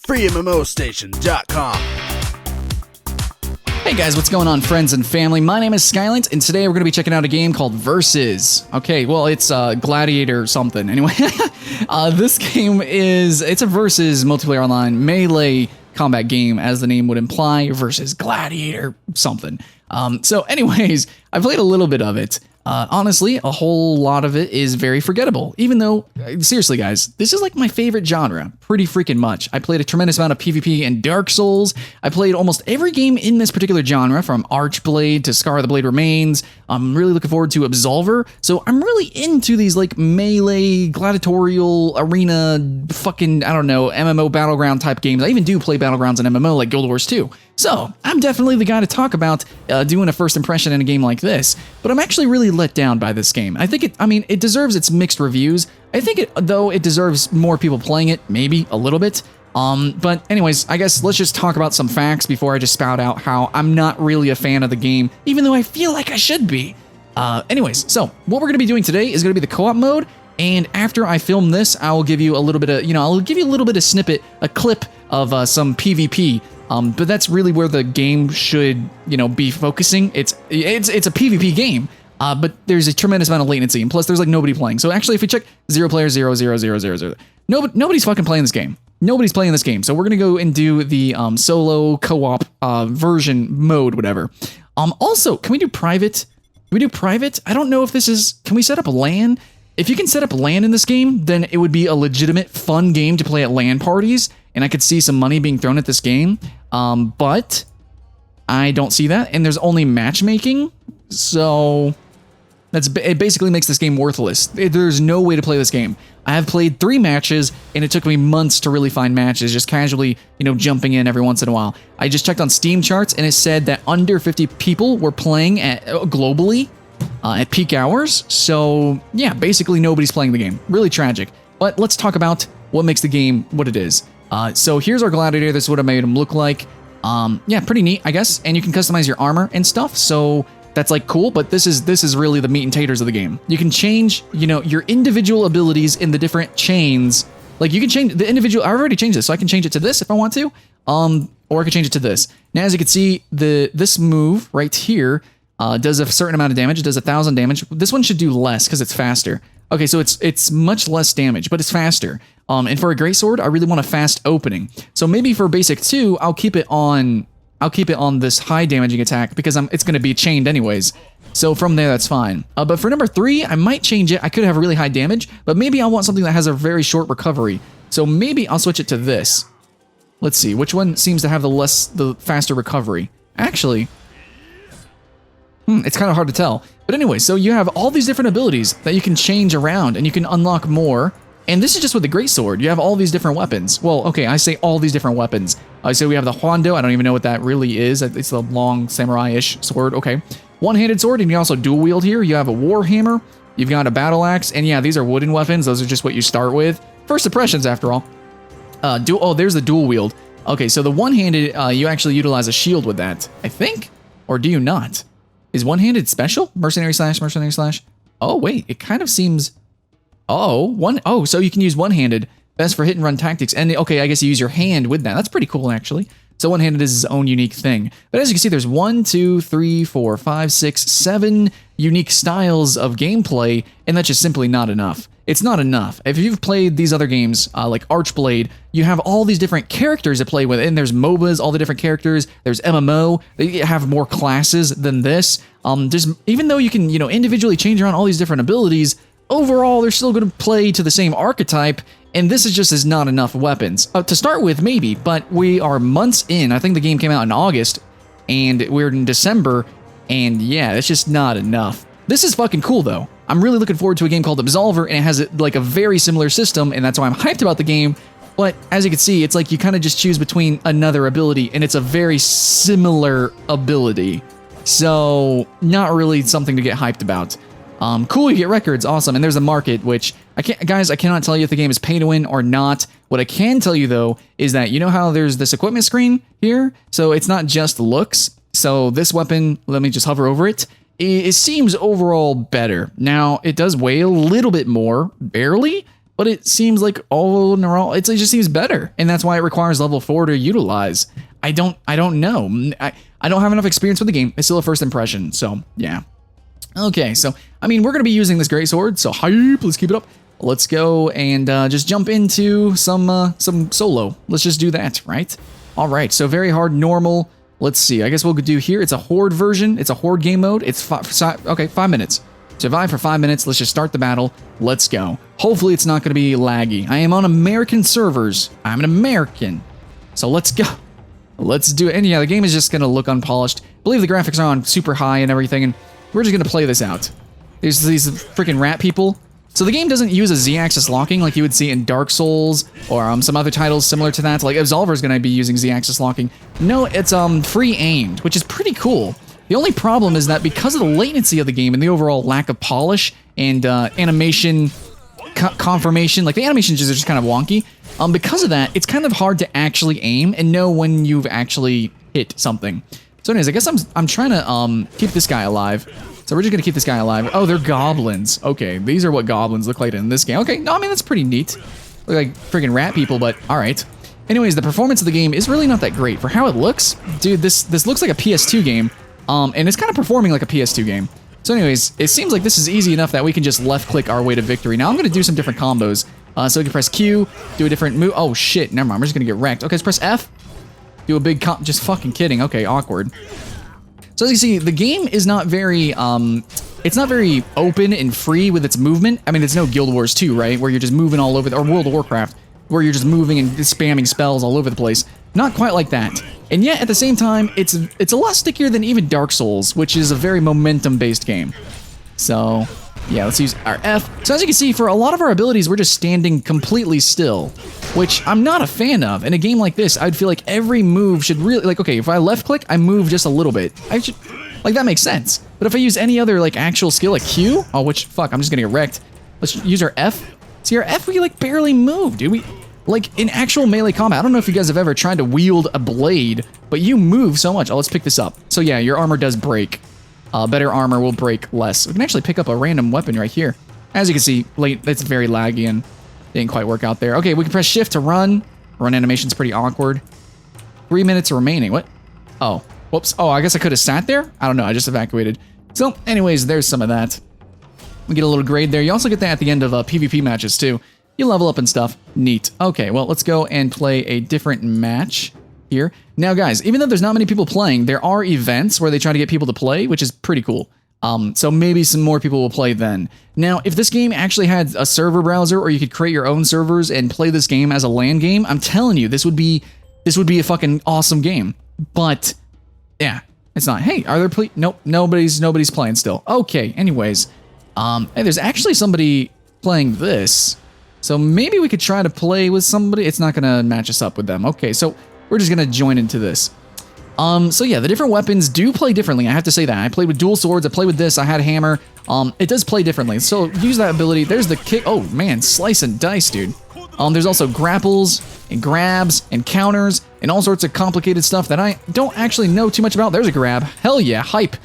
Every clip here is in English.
FreeMMOStation.com. Hey guys, what's going on, friends and family? My name is Skylent, and today we're going to be checking out a game called Versus. Okay, well, it's Gladiator something. Anyway, this game it's a Versus multiplayer online melee combat game, as the name would imply, versus Gladiator something. So anyways, I played a little bit of it. Honestly, a whole lot of it is very forgettable, even though, seriously guys, this is like my favorite genre, pretty freaking much. I played a tremendous amount of PvP and Dark Souls. I played almost every game in this particular genre, from Archblade to Scar of the Blade Remains. I'm really looking forward to Absolver, so I'm really into these like melee, gladiatorial, arena, fucking, I don't know, MMO battleground type games. I even do play battlegrounds in MMO like Guild Wars 2. So, I'm definitely the guy to talk about doing a first impression in a game like this, but I'm actually really let down by this game. I think it deserves its mixed reviews. I think it deserves more people playing it, maybe a little bit. But anyways, I guess let's just talk about some facts before I just spout out how I'm not really a fan of the game, even though I feel like I should be. Anyways, so what we're going to be doing today is going to be the co-op mode, and after I film this, I will give you a little bit of, I'll give you a little bit of snippet, a clip of some PvP. But that's really where the game should, be focusing. It's a PvP game, but there's a tremendous amount of latency, and plus there's like nobody playing. So actually, if we check 0 players, 0, 0, 0, 0, 0, nobody's fucking playing this game. Nobody's playing this game. So we're gonna go and do the solo co-op version mode, whatever. Also, can we do private? Can we do private? I don't know if this is. Can we set up LAN? If you can set up LAN in this game, then it would be a legitimate fun game to play at LAN parties, and I could see some money being thrown at this game. But I don't see that, and there's only matchmaking, so it basically makes this game worthless. There's no way to play this game. I have played 3 matches, and it took me months to really find matches, just casually, jumping in every once in a while. I just checked on Steam charts, and it said that under 50 people were playing globally at peak hours. So yeah, basically nobody's playing the game. Really tragic. But let's talk about what makes the game what it is. So here's our Gladiator. This is what I made him look like. Yeah, pretty neat, I guess. And you can customize your armor and stuff. So that's like cool, but this is really the meat and taters of the game. You can change, your individual abilities in the different chains. Like you can change the individual. I've already changed this, so I can change it to this if I want to. Or I can change it to this. Now, as you can see, this move right here does a certain amount of damage. It does 1,000 damage. This one should do less because it's faster. Okay, so it's much less damage, but it's faster. And for a greatsword, I really want a fast opening. So maybe for basic 2, I'll keep it on this high damaging attack because it's going to be chained anyways. So from there, that's fine. But for number 3, I might change it. I could have really high damage, but maybe I want something that has a very short recovery. So maybe I'll switch it to this. Let's see, which one seems to have the faster recovery? Actually, it's kind of hard to tell. But anyway, so you have all these different abilities that you can change around, and you can unlock more. And this is just with the greatsword. You have all these different weapons. Well, okay, I say all these different weapons. So we have the Hondo. I don't even know what that really is. It's the long samurai-ish sword. Okay. One-handed sword, and you also dual wield here. You have a war hammer. You've got a battle axe. And yeah, these are wooden weapons. Those are just what you start with. First impressions, after all. There's the dual wield. Okay, so the one-handed, you actually utilize a shield with that, I think? Or do you not? Is one-handed special? Mercenary slash. Oh, wait, it kind of seems... Oh, so you can use one-handed. Best for hit and run tactics. And okay, I guess you use your hand with that. That's pretty cool, actually. So one-handed is its own unique thing. But as you can see, there's 1, 2, 3, 4, 5, 6, 7 unique styles of gameplay, and that's just simply not enough. It's not enough. If you've played these other games, like Archblade, you have all these different characters to play with, and there's MOBAs, all the different characters, there's MMO, they have more classes than this. Even though you can, individually change around all these different abilities, overall, they're still going to play to the same archetype, and this is not enough weapons. To start with, maybe, but we are months in. I think the game came out in August, and we're in December, and yeah, it's just not enough. This is fucking cool, though. I'm really looking forward to a game called Absolver, and it has like a very similar system, and that's why I'm hyped about the game. But as you can see, it's like you kind of just choose between another ability, and it's a very similar ability. So, not really something to get hyped about. Cool, you get records, awesome, and there's a market, which, I cannot tell you if the game is pay to win or not. What I can tell you, though, is that you know how there's this equipment screen here? So it's not just looks. So this weapon, let me just hover over it. It seems overall better. Now, it does weigh a little bit more, barely, but it seems like all in all, it just seems better, and that's why it requires level 4 to utilize. I don't know. I don't have enough experience with the game. It's still a first impression, so yeah. Okay, so I mean, we're gonna be using this greatsword, so hype. Let's keep it up. Let's go and just jump into some solo. Let's just do that, right? All right. So very hard, normal. Let's see. I guess we'll do here. It's a horde version. It's a horde game mode. It's 5 minutes. Survive for 5 minutes. Let's just start the battle. Let's go. Hopefully it's not going to be laggy. I am on American servers. I'm an American. So let's go. Let's do it. And yeah, the game is just going to look unpolished. I believe the graphics are on super high and everything, and we're just going to play this out. There's these freaking rat people. So the game doesn't use a Z-axis locking like you would see in Dark Souls or some other titles similar to that. Like Absolver is going to be using Z-axis locking. No, it's free aimed, which is pretty cool. The only problem is that because of the latency of the game and the overall lack of polish and animation confirmation, like the animations are just kind of wonky. Because of that, it's kind of hard to actually aim and know when you've actually hit something. So anyways, I guess I'm trying to keep this guy alive. So we're just gonna keep this guy alive. Oh, they're goblins. Okay, these are what goblins look like in this game. Okay, no, I mean, that's pretty neat. Look like friggin' rat people, but all right. Anyways, the performance of the game is really not that great. For how it looks, dude, this looks like a PS2 game, and it's kind of performing like a PS2 game. So anyways, it seems like this is easy enough that we can just left-click our way to victory. Now I'm gonna do some different combos. So we can press Q, do a different move. Oh shit, never mind, we're just gonna get wrecked. Okay, let's press F, do a big just fucking kidding. Okay, awkward. So as you see, the game is not very, it's not very open and free with its movement. I mean, it's no Guild Wars 2, right? Where you're just moving all over, or World of Warcraft, where you're just moving and spamming spells all over the place. Not quite like that. And yet, at the same time, it's a lot stickier than even Dark Souls, which is a very momentum-based game. So, yeah, let's use our F. So as you can see, for a lot of our abilities, we're just standing completely still, which I'm not a fan of. In a game like this, I'd feel like every move should really, like, okay, if I left click, I move just a little bit. I should, like, that makes sense. But if I use any other, like, actual skill, like Q, oh, which, fuck, I'm just gonna get wrecked. Let's use our F. See, our F, we, like, barely move, dude. Like, in actual melee combat, I don't know if you guys have ever tried to wield a blade, but you move so much. Oh, let's pick this up. So yeah, your armor does break. Better armor will break less. We can actually pick up a random weapon right here. As you can see, it's very laggy and didn't quite work out there. Okay, we can press shift to run. Run animation's pretty awkward. 3 minutes remaining. What? Oh, whoops. Oh, I guess I could have sat there? I don't know, I just evacuated. So, anyways, there's some of that. We get a little grade there. You also get that at the end of PvP matches, too. You level up and stuff. Neat. Okay, well, let's go and play a different match here. Now, guys, even though there's not many people playing, there are events where they try to get people to play, which is pretty cool. So maybe some more people will play then. Now, if this game actually had a server browser, or you could create your own servers and play this game as a LAN game, I'm telling you, this would be a fucking awesome game. But yeah, it's not. Hey, are there nope, nobody's playing still. Okay, anyways, hey, there's actually somebody playing this. So maybe we could try to play with somebody. It's not gonna match us up with them. Okay, so we're just gonna join into this. So yeah, the different weapons do play differently. I have to say that. I played with dual swords. I played with this. I had a hammer. It does play differently. So use that ability. There's the kick. Oh man, slice and dice, dude. There's also grapples and grabs and counters and all sorts of complicated stuff that I don't actually know too much about. There's a grab. Hell yeah, hype.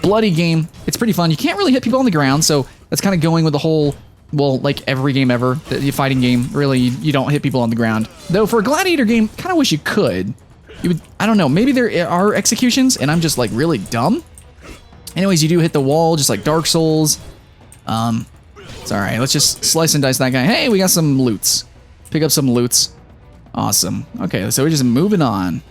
Bloody game. It's pretty fun. You can't really hit people on the ground, so that's kind of going with the whole, well, like every game ever, the fighting game, really, you don't hit people on the ground. Though for a Gladiator game, kind of wish you could. You would, I don't know, maybe there are executions and I'm just like really dumb. Anyways, you do hit the wall just like Dark Souls. It's all right. Let's just slice and dice that guy. Hey, we got some loots. Pick up some loots. Awesome. Okay, so we're just moving on.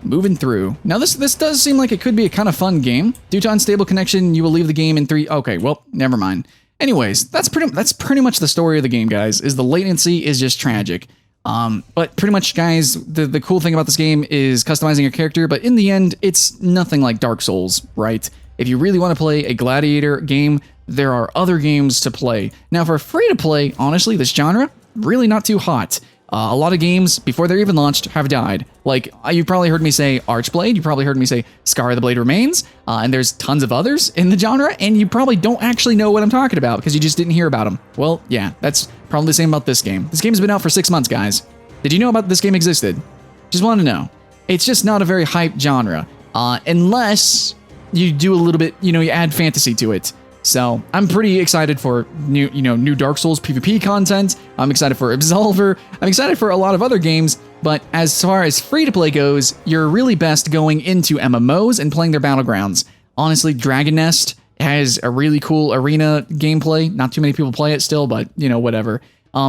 Moving through. Now this does seem like it could be a kind of fun game. Due to unstable connection, you will leave the game in 3. Okay, well, never mind. Anyways, that's pretty much the story of the game, guys. Is the latency is just tragic. But pretty much, guys, the cool thing about this game is customizing your character, but in the end, it's nothing like Dark Souls, right? If you really want to play a Gladiator game, there are other games to play. Now, for free-to-play, honestly, this genre, really not too hot. A lot of games, before they're even launched, have died. Like, you've probably heard me say Archblade, you probably heard me say Scar of the Blade Remains, and there's tons of others in the genre, and you probably don't actually know what I'm talking about, because you just didn't hear about them. Well, yeah, that's probably the same about this game. This game's been out for 6 months, guys. Did you know about this game existed? Just want to know. It's just not a very hyped genre, unless you do a little bit, you know, you add fantasy to it. So I'm pretty excited for new Dark Souls PvP content. I'm excited for Absolver. I'm excited for a lot of other games. But as far as free-to-play goes, you're really best going into MMOs and playing their battlegrounds. Honestly, Dragon Nest has a really cool arena gameplay. Not too many people play it still, but, whatever.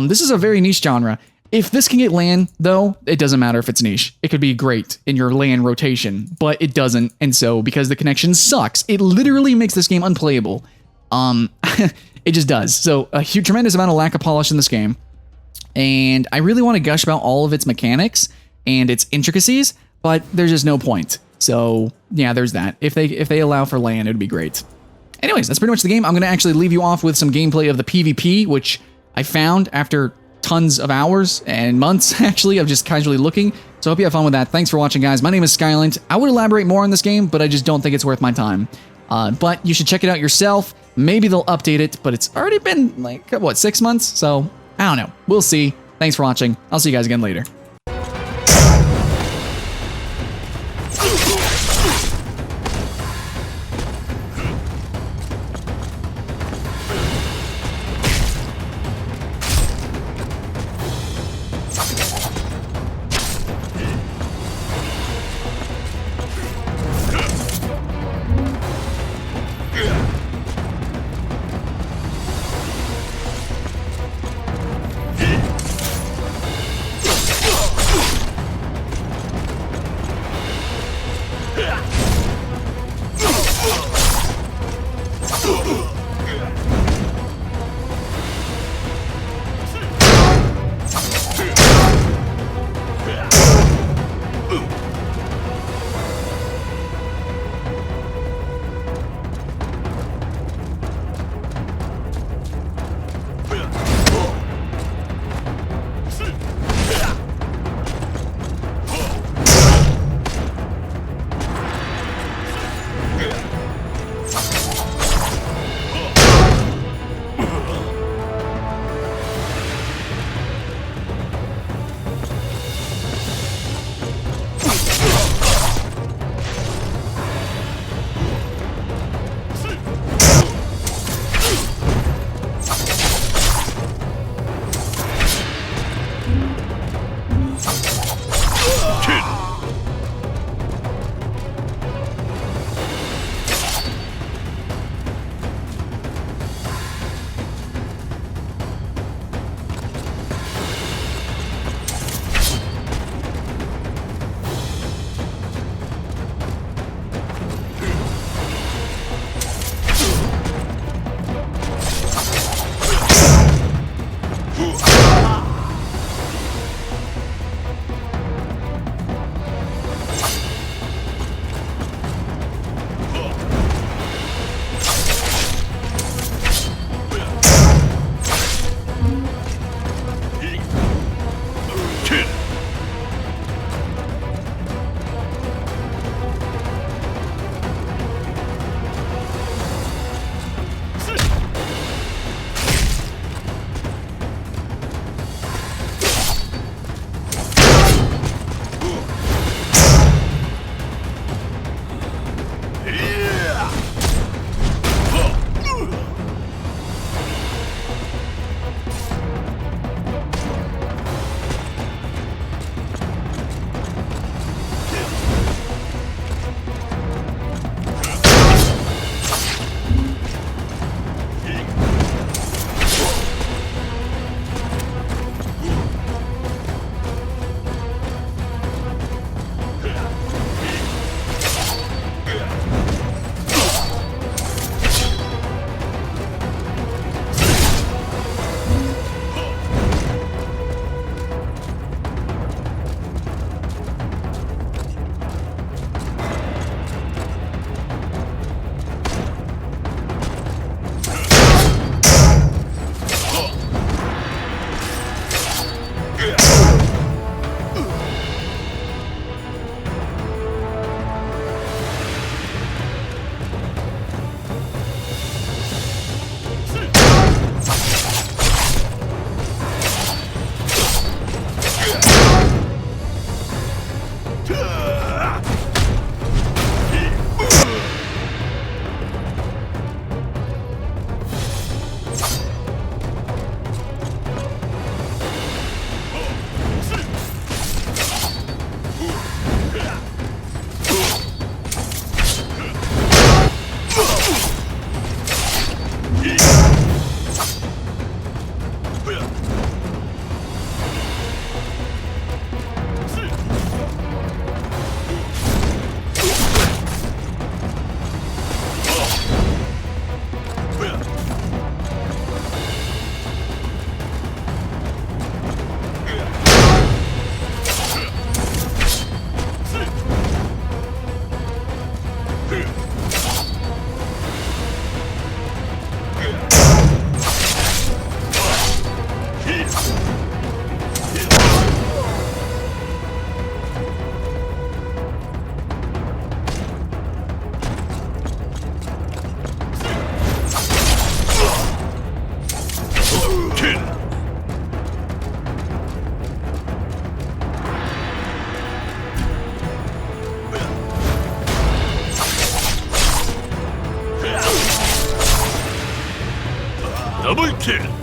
This is a very niche genre. If this can get LAN, though, it doesn't matter if it's niche. It could be great in your LAN rotation, but it doesn't. And so, because the connection sucks, it literally makes this game unplayable. It just does. So, a tremendous amount of lack of polish in this game. And I really want to gush about all of its mechanics and its intricacies, but there's just no point. So, yeah, there's that. If they allow for LAN, it would be great. Anyways, that's pretty much the game. I'm going to actually leave you off with some gameplay of the PvP, which I found after tons of hours and months, actually, of just casually looking. So I hope you have fun with that. Thanks for watching, guys. My name is Skylint. I would elaborate more on this game, but I just don't think it's worth my time. But you should check it out yourself. Maybe they'll update it, but it's already been, like, what, 6 months? So, I don't know. We'll see. Thanks for watching. I'll see you guys again later. Kid.